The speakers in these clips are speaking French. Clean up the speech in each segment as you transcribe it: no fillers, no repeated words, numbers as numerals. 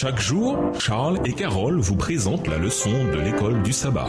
Chaque jour, Charles et Carole vous présentent la leçon de l'école du sabbat.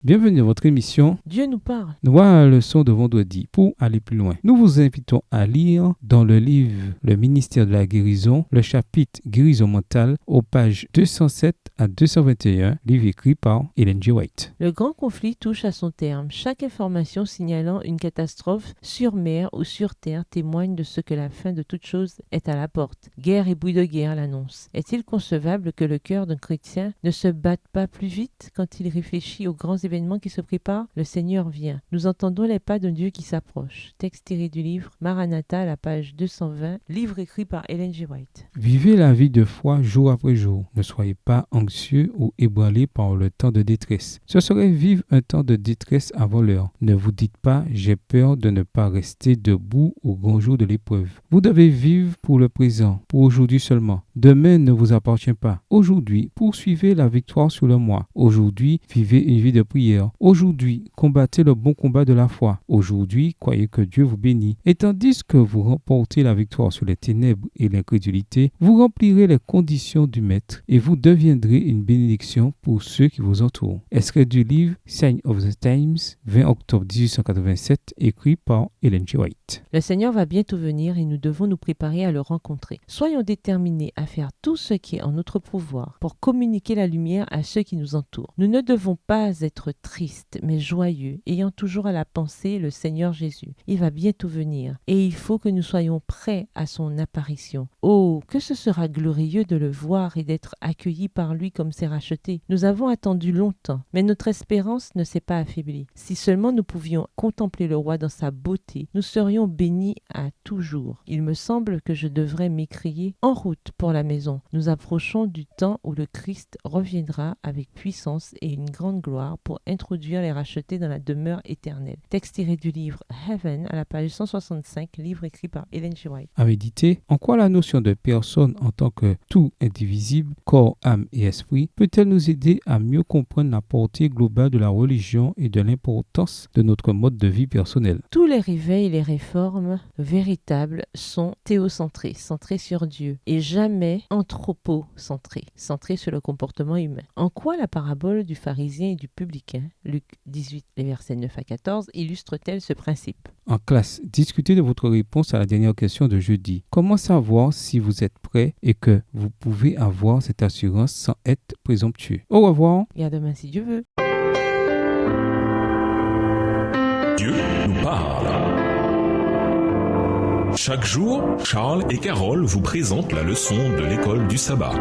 Bienvenue dans votre émission Dieu nous parle. Nous voilà la leçon de vendredi. Pour aller plus loin, nous vous invitons à lire dans le livre Le ministère de la guérison, le chapitre Guérison mentale, aux pages 207 à 221, livre écrit par Ellen G. White. Le grand conflit touche à son terme. Chaque information signalant une catastrophe sur mer ou sur terre témoigne de ce que la fin de toute chose est à la porte. Guerre et bruit de guerre l'annoncent. Est-il concevable que le cœur d'un chrétien ne se batte pas plus vite quand il réfléchit aux grands événements qui se préparent? Le Seigneur vient. Nous entendons les pas d'un Dieu qui s'approche. Texte tiré du livre Maranatha à la page 220, livre écrit par Ellen G. White. Vivez la vie de foi jour après jour. Ne soyez pas anxieux ou ébranlés par le temps de détresse. Ce serait vivre un temps de détresse avant l'heure. Ne vous dites pas « j'ai peur de ne pas rester debout au grand jour de l'épreuve ». Vous devez vivre pour le présent, pour aujourd'hui seulement. Demain ne vous appartient pas. Aujourd'hui, poursuivez la victoire sur le moi. Aujourd'hui, vivez une vie de prière. Aujourd'hui, combattez le bon combat de la foi. Aujourd'hui, croyez que Dieu vous bénit. Et tandis que vous remportez la victoire sur les ténèbres et l'incrédulité, vous remplirez les conditions du Maître et vous deviendrez une bénédiction pour ceux qui vous entourent. Extrait du livre Sign of the Times, 20 octobre 1887, écrit par Ellen G. White. Le Seigneur va bientôt venir et nous devons nous préparer à le rencontrer. Soyons déterminés à faire tout ce qui est en notre pouvoir pour communiquer la lumière à ceux qui nous entourent. Nous ne devons pas être tristes, mais joyeux, ayant toujours à la pensée le Seigneur Jésus. Il va bientôt venir et il faut que nous soyons prêts à son apparition. Oh, que ce sera glorieux de le voir et d'être accueillis par lui comme ses rachetés. Nous avons attendu longtemps, mais notre espérance ne s'est pas affaiblie. Si seulement nous pouvions contempler le roi dans sa beauté, nous serions bénis à toujours. Il me semble que je devrais m'écrier en route pour la maison. Nous approchons du temps où le Christ reviendra avec puissance et une grande gloire pour introduire les rachetés dans la demeure éternelle. Texte tiré du livre Heaven à la page 165, livre écrit par Ellen G. White. À méditer, en quoi la notion de personne en tant que tout indivisible, corps, âme et esprit, peut-elle nous aider à mieux comprendre la portée globale de la religion et de l'importance de notre mode de vie personnel? Tous les réveils et les réformes véritables sont théocentrés, centrés sur Dieu, et jamais anthropocentrés, centrés sur le comportement humain. En quoi la parabole du pharisien et du publicain, Luc 18, les versets 9 à 14, illustre-t-elle ce principe? En classe, discutez de votre réponse à la dernière question de jeudi. Comment savoir si vous êtes prêt et que vous pouvez avoir cette assurance sans être présomptueux? Au revoir. Et à demain si Dieu veut. Dieu nous parle. Chaque jour, Charles et Carole vous présentent la leçon de l'école du sabbat.